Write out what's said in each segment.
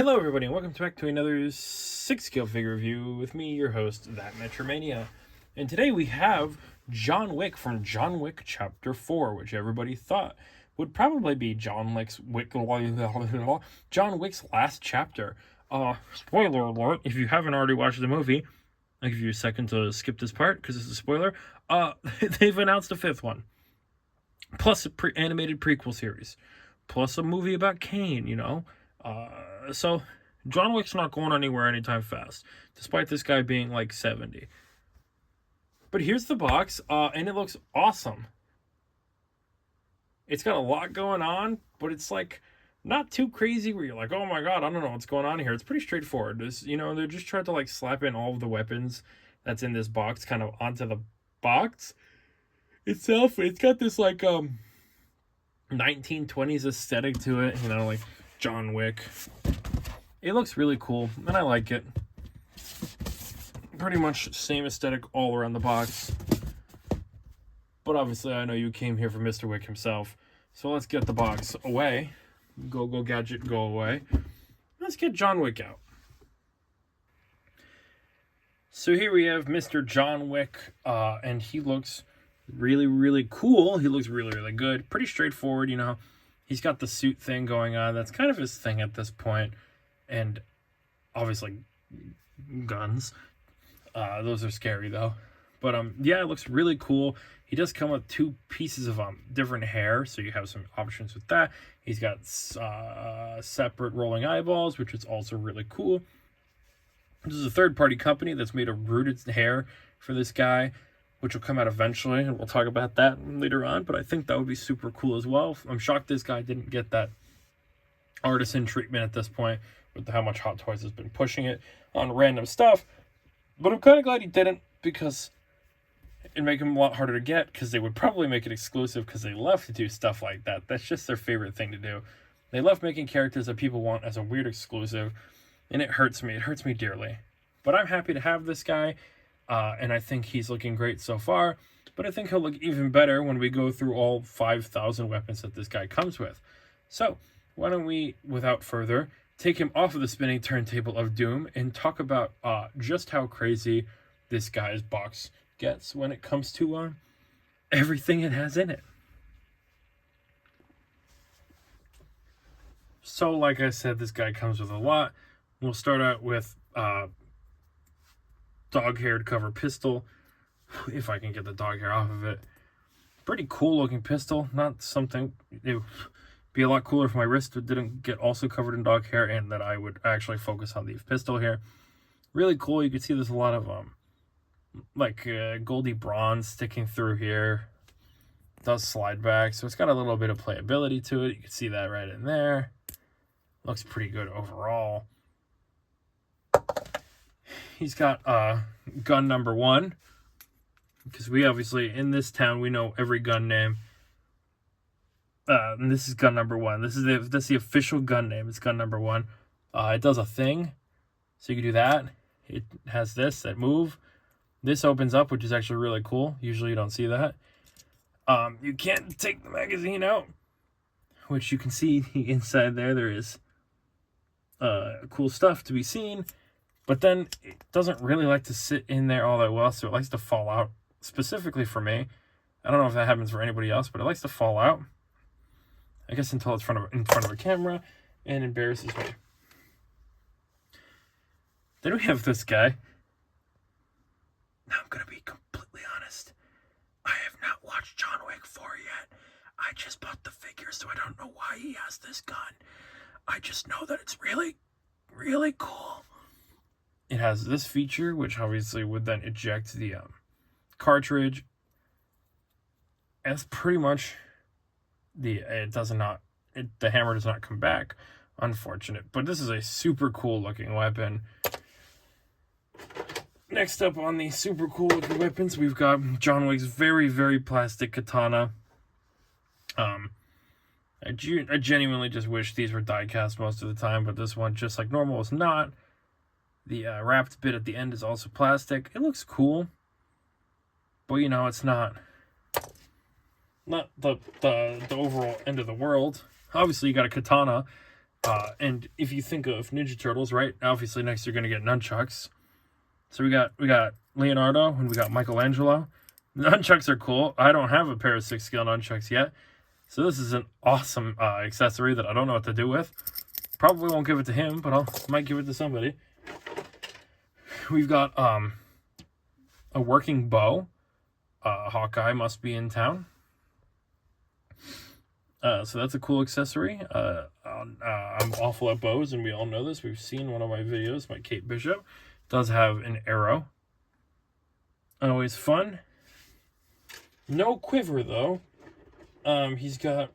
Hello everybody and welcome back to another 6-scale figure review with me, your host, That Mania. And today we have John Wick from John Wick Chapter 4, which everybody thought would probably be John Wick's last chapter. Spoiler alert, if you haven't already watched the movie, I'll give you a second to skip this part because it's a spoiler. They've announced a 5th one. Plus a animated prequel series. Plus a movie about Kane, you know? So John Wick's not going anywhere anytime fast, despite this guy being like 70. But here's the box, and it looks awesome. It's got a lot going on, but it's like not too crazy where you're like, oh my god, I don't know what's going on here. It's pretty straightforward. They're just trying to like slap in all of the weapons that's in this box kind of onto the box itself. It's got this like 1920s aesthetic to it, like John Wick. It looks really cool, and I like it. Pretty much same aesthetic all around the box. But obviously, I know you came here for Mr. Wick himself. So let's get the box away. Go gadget, go away. Let's get John Wick out. So here we have Mr. John Wick, and he looks really, really cool. He looks really, really good. Pretty straightforward, He's got the suit thing going on. That's kind of his thing at this point. And obviously, guns. Those are scary, though. But, yeah, it looks really cool. He does come with 2 pieces of different hair, so you have some options with that. He's got separate rolling eyeballs, which is also really cool. This is a third-party company that's made a rooted hair for this guy, which will come out eventually, and we'll talk about that later on, but I think that would be super cool as well. I'm shocked this guy didn't get that artisan treatment at this point, with how much Hot Toys has been pushing it on random stuff, but I'm kind of glad he didn't, because it'd make him a lot harder to get, because they would probably make it exclusive, because they love to do stuff like that. That's just their favorite thing to do. They love making characters that people want as a weird exclusive, and it hurts me dearly. But I'm happy to have this guy. And I think he's looking great so far, but I think he'll look even better when we go through all 5,000 weapons that this guy comes with. So, why don't we, without further, take him off of the spinning turntable of doom and talk about just how crazy this guy's box gets when it comes to everything it has in it. So, like I said, this guy comes with a lot. We'll start out with dog-haired cover pistol, if I can get the dog hair off of it. Pretty cool looking pistol, not something, it would be a lot cooler if my wrist didn't get also covered in dog hair and that I would actually focus on the pistol here. Really cool. You can see there's a lot of goldy bronze sticking through here. It does slide back, so it's got a little bit of playability to it. You can see that right in there. Looks pretty good overall. He's got gun number 1, because we obviously, in this town, we know every gun name. And this is gun number 1. That's the official gun name. It's gun number 1. It does a thing, so you can do that. It has that move. This opens up, which is actually really cool. Usually you don't see that. You can't take the magazine out, which you can see inside there. There is cool stuff to be seen. But then it doesn't really like to sit in there all that well, so it likes to fall out, specifically for me. I don't know if that happens for anybody else, but it likes to fall out. I guess until it's in front of a camera and embarrasses me. Then we have this guy. Now I'm going to be completely honest. I have not watched John Wick 4 yet. I just bought the figure, so I don't know why he has this gun. I just know that it's really, really cool. It has this feature, which obviously would then eject the cartridge. And it's pretty much the hammer does not come back. Unfortunate. But this is a super cool looking weapon. Next up on the super cool looking weapons, we've got John Wick's very, very plastic katana. I genuinely just wish these were die cast most of the time, but this one, just like normal, is not. The wrapped bit at the end is also plastic. It looks cool, but it's not the overall end of the world. Obviously, you got a katana And if you think of Ninja Turtles, right? Obviously, next you're gonna get nunchucks. So we got Leonardo and we got Michelangelo. Nunchucks are cool. I don't have a pair of 6-scale nunchucks yet, so this is an awesome accessory that I don't know what to do with. Probably won't give it to him, but might give it to somebody. We've got a working bow. Hawkeye must be in town. So that's a cool accessory. I'm awful at bows, and we all know this. We've seen one of my videos. My Kate Bishop does have an arrow. Always fun. No quiver, though. He's got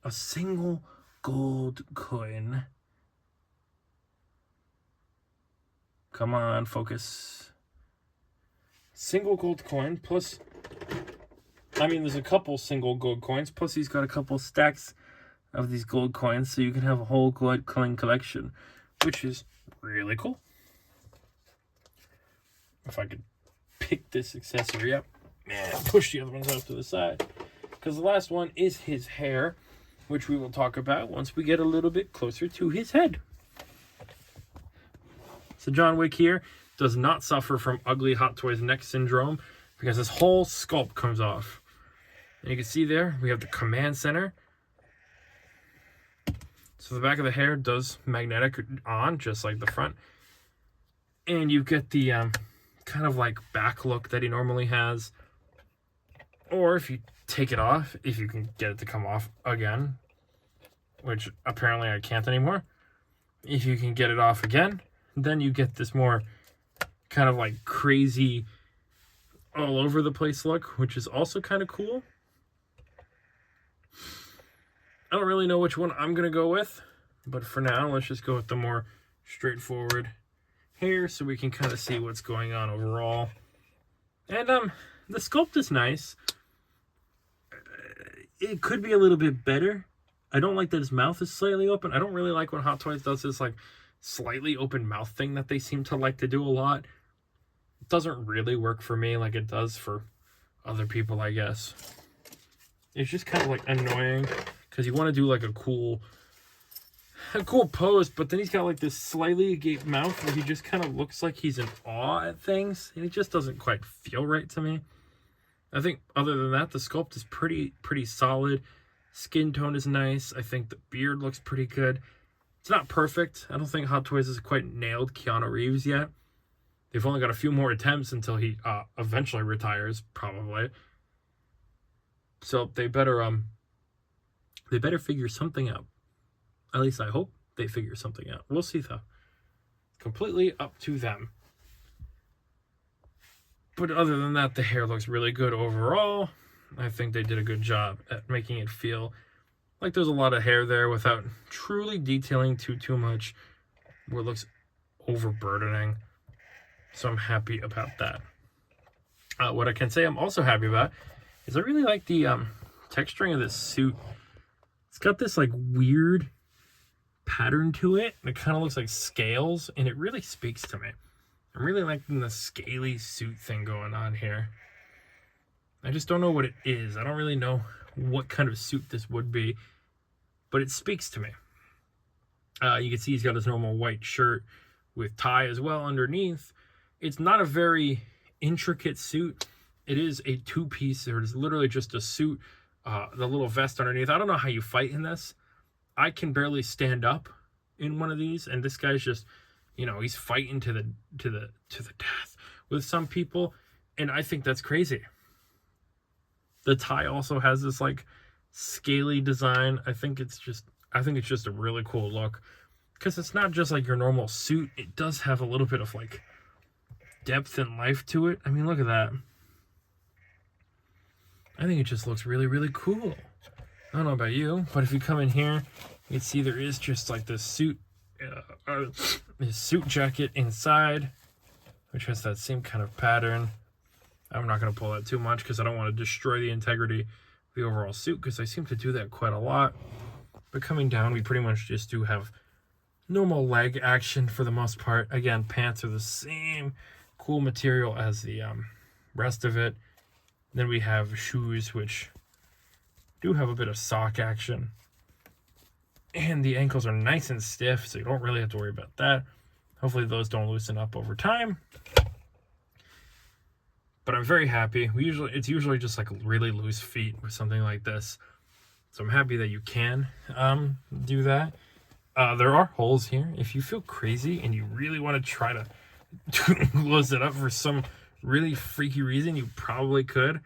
a single gold coin. Come on, focus. Single gold coin, plus... I mean, there's a couple single gold coins, plus he's got a couple stacks of these gold coins, so you can have a whole gold coin collection, which is really cool. If I could pick this accessory up and push the other ones out to the side, because the last one is his hair, which we will talk about once we get a little bit closer to his head. So John Wick here does not suffer from ugly Hot Toys neck syndrome because his whole sculpt comes off. And you can see there, we have the command center. So the back of the hair does magnetic on, just like the front. And you get the kind of like back look that he normally has. Or if you take it off, if you can get it to come off again, which apparently I can't anymore. If you can get it off again, then you get this more kind of like crazy all over the place look, which is also kind of cool. I don't really know which one I'm going to go with, but for now, let's just go with the more straightforward hair so we can kind of see what's going on overall. And the sculpt is nice. It could be a little bit better. I don't like that his mouth is slightly open. I don't really like when Hot Toys does this like slightly open mouth thing that they seem to like to do a lot. It doesn't really work for me like it does for other people, I guess. It's just kind of like annoying because you want to do like a cool pose, but then he's got like this slightly agape mouth where he just kind of looks like he's in awe at things, and it just doesn't quite feel right to me. I think other than that, the sculpt is pretty solid. Skin tone is nice. I think the beard looks pretty good. It's not perfect. I don't think Hot Toys has quite nailed Keanu Reeves yet. They've only got a few more attempts until he eventually retires, probably. So they better figure something out. At least I hope they figure something out. We'll see though. Completely up to them. But other than that, the hair looks really good overall. I think they did a good job at making it feel like there's a lot of hair there without truly detailing too much where it looks overburdening. So I'm happy about that. What I can say I'm also happy about is I really like the texturing of this suit. It's got this like weird pattern to it, and it kind of looks like scales, and it really speaks to me. I'm really liking the scaly suit thing going on here. I just don't know what it is. I don't really know what kind of suit this would be, but it speaks to me. You can see he's got his normal white shirt with tie as well underneath. It's not a very intricate suit. It is a two-piece. It is literally just a suit, the little vest underneath. I don't know how you fight in this. I can barely stand up in one of these, and this guy's just, you know, he's fighting to the death with some people, and I think that's crazy. The tie also has this like scaly design. I think it's just a really cool look because it's not just like your normal suit. It does have a little bit of like depth and life to it. I mean, look at that. I think it just looks really cool. I don't know about you, but if you come in here, you can see there is just like this suit, his suit jacket inside, which has that same kind of pattern. I'm not going to pull that too much because I don't want to destroy the integrity of the overall suit, because I seem to do that quite a lot. But coming down, we pretty much just do have normal leg action for the most part. Again, pants are the same cool material as the rest of it. Then we have shoes, which do have a bit of sock action. And the ankles are nice and stiff, so you don't really have to worry about that. Hopefully those don't loosen up over time. But I'm very happy. It's usually just like really loose feet with something like this. So I'm happy that you can do that. There are holes here. If you feel crazy and you really want to try to close it up for some really freaky reason, you probably could.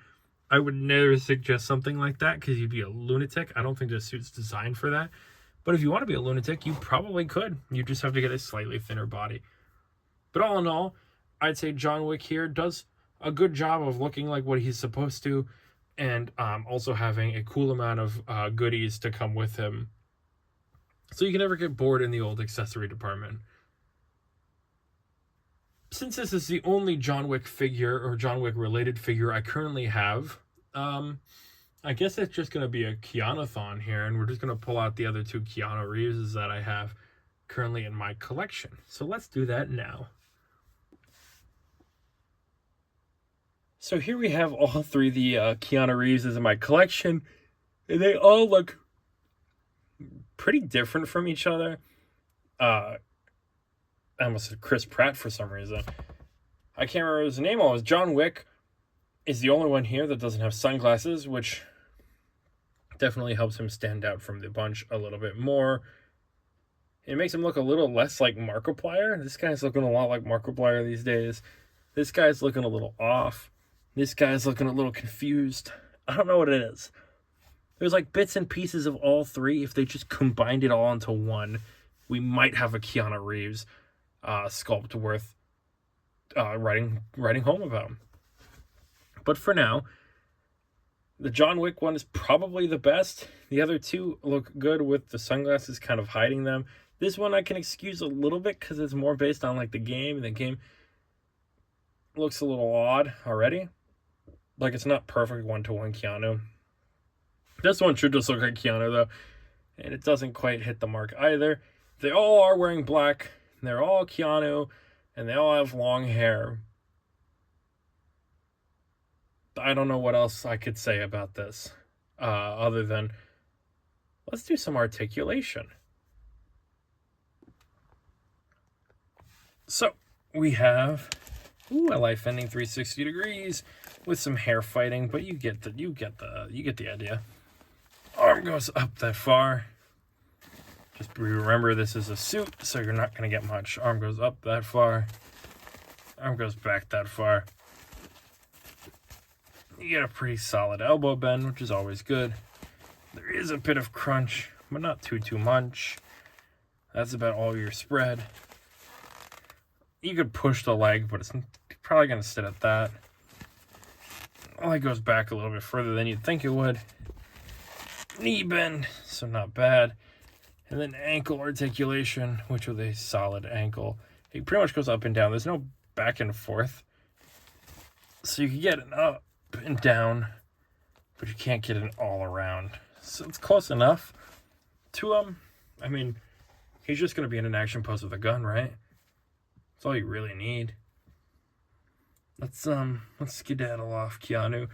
I would never suggest something like that because you'd be a lunatic. I don't think the suit's designed for that. But if you want to be a lunatic, you probably could. You just have to get a slightly thinner body. But all in all, I'd say John Wick here does a good job of looking like what he's supposed to, and also having a cool amount of goodies to come with him. So you can never get bored in the old accessory department. Since this is the only John Wick figure or John Wick related figure I currently have, I guess it's just going to be a Keanu-thon here, and we're just going to pull out the other 2 Keanu Reeves that I have currently in my collection. So let's do that now. So here we have all 3 of the Keanu Reeves in my collection, and they all look pretty different from each other. I almost said Chris Pratt for some reason. I can't remember his name. It was John Wick is the only one here that doesn't have sunglasses, which definitely helps him stand out from the bunch a little bit more. It makes him look a little less like Markiplier. This guy's looking a lot like Markiplier these days. This guy's looking a little off. This guy's looking a little confused. I don't know what it is. There's like bits and pieces of all 3. If they just combined it all into one, we might have a Keanu Reeves sculpt worth writing home about. But for now, the John Wick one is probably the best. The other 2 look good with the sunglasses kind of hiding them. This one I can excuse a little bit because it's more based on like the game. And the game looks a little odd already. Like it's not perfect 1-to-1 Keanu. This one should just look like Keanu though. And it doesn't quite hit the mark either. They all are wearing black. They're all Keanu. And they all have long hair. I don't know what else I could say about this. Other than, let's do some articulation. So, we have a life ending 360 degrees with some hair fighting, but you get the idea. Arm goes up that far. Just remember this is a suit, so you're not going to get much. Arm goes up that far. Arm goes back that far. You get a pretty solid elbow bend, which is always good. There is a bit of crunch, but not too much. That's about all your spread. You could push the leg, but it's probably going to sit at that. The leg goes back a little bit further than you'd think it would. Knee bend, so not bad. And then ankle articulation, which with a solid ankle. It pretty much goes up and down. There's no back and forth. So you can get an up and down, but you can't get an all around. So it's close enough to I mean, he's just gonna be in an action pose with a gun, right? That's all you really need. Let's skedaddle off, Keanu.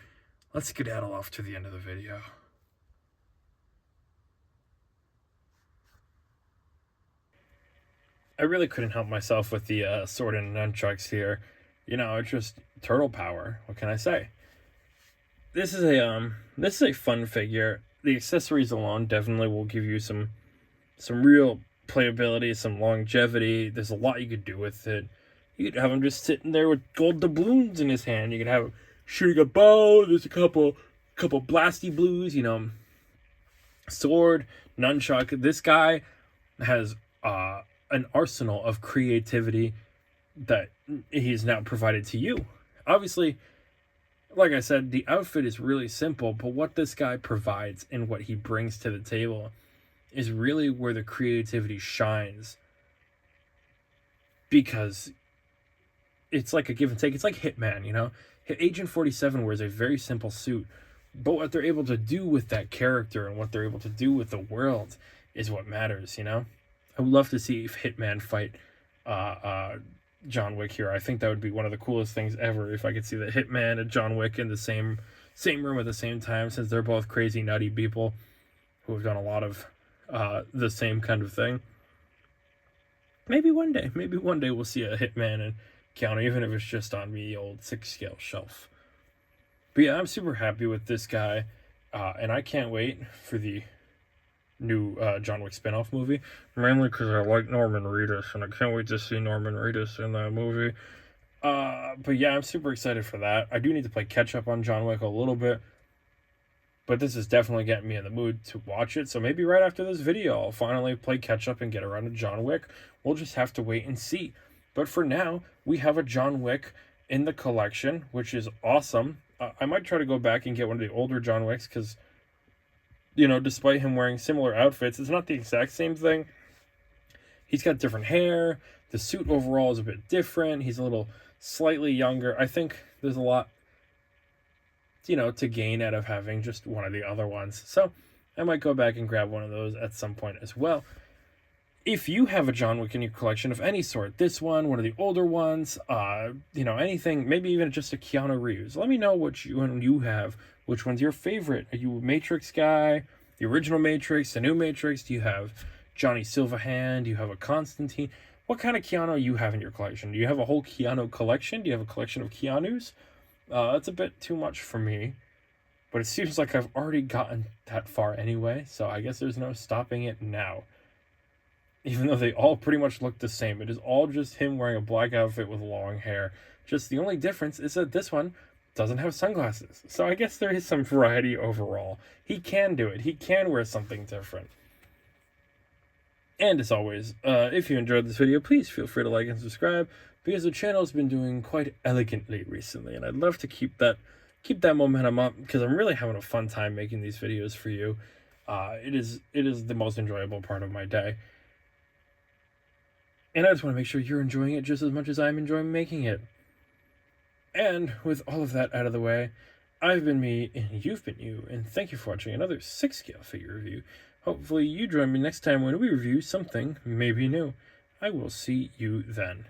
Let's skedaddle off to the end of the video. I really couldn't help myself with the sword and nunchucks here. You know, it's just turtle power. What can I say? This is a fun figure. The accessories alone definitely will give you some real playability, some longevity. There's a lot you could do with it. You could have him just sitting there with gold doubloons in his hand. You could have him shooting a bow. There's a couple blasty blues, you know. Sword, nunchuck. This guy has an arsenal of creativity that he's now provided to you. Obviously, like I said, the outfit is really simple, but what this guy provides and what he brings to the table is really where the creativity shines. Because it's like a give and take. It's like Hitman, you know? Agent 47 wears a very simple suit, but what they're able to do with that character and what they're able to do with the world is what matters, you know? I would love to see if Hitman fight John Wick here. I think that would be one of the coolest things ever if I could see the Hitman and John Wick in the same room at the same time, since they're both crazy, nutty people who have done a lot of the same kind of thing. Maybe one day we'll see a Hitman and Keanu, even if it's just on the old 6-scale shelf. But yeah, I'm super happy with this guy, and I can't wait for the new John Wick spinoff movie, mainly because I like Norman Reedus, and I can't wait to see Norman Reedus in that movie. But yeah, I'm super excited for that. I do need to play catch up on John Wick a little bit, but this is definitely getting me in the mood to watch it. So maybe right after this video, I'll finally play catch up and get around to John Wick. We'll just have to wait and see. But for now, we have a John Wick in the collection, which is awesome. I might try to go back and get one of the older John Wicks because, you know, despite him wearing similar outfits, it's not the exact same thing. He's got different hair. The suit overall is a bit different. He's a little slightly younger. I think there's a lot, you know, to gain out of having just one of the other ones. So I might go back and grab one of those at some point as well. If you have a John Wick in your collection of any sort, this one of the older ones, you know, anything, maybe even just a Keanu Reeves, let me know which one you have. Which one's your favorite? Are you a Matrix guy? The original Matrix, the new Matrix? Do you have Johnny Silverhand? Do you have a Constantine? What kind of Keanu you have in your collection? Do you have a whole Keanu collection? Do you have a collection of Keanus? That's a bit too much for me, but it seems like I've already gotten that far anyway, so I guess there's no stopping it now. Even though they all pretty much look the same. It is all just him wearing a black outfit with long hair. Just the only difference is that this one doesn't have sunglasses. So I guess there is some variety overall. He can do it. He can wear something different. And as always, if you enjoyed this video, please feel free to like and subscribe, because the channel has been doing quite elegantly recently, and I'd love to keep that momentum up, because I'm really having a fun time making these videos for you. It is the most enjoyable part of my day. And I just want to make sure you're enjoying it just as much as I'm enjoying making it. And with all of that out of the way, I've been me, and you've been you, and thank you for watching another 6-scale figure review. Hopefully you join me next time when we review something maybe new. I will see you then.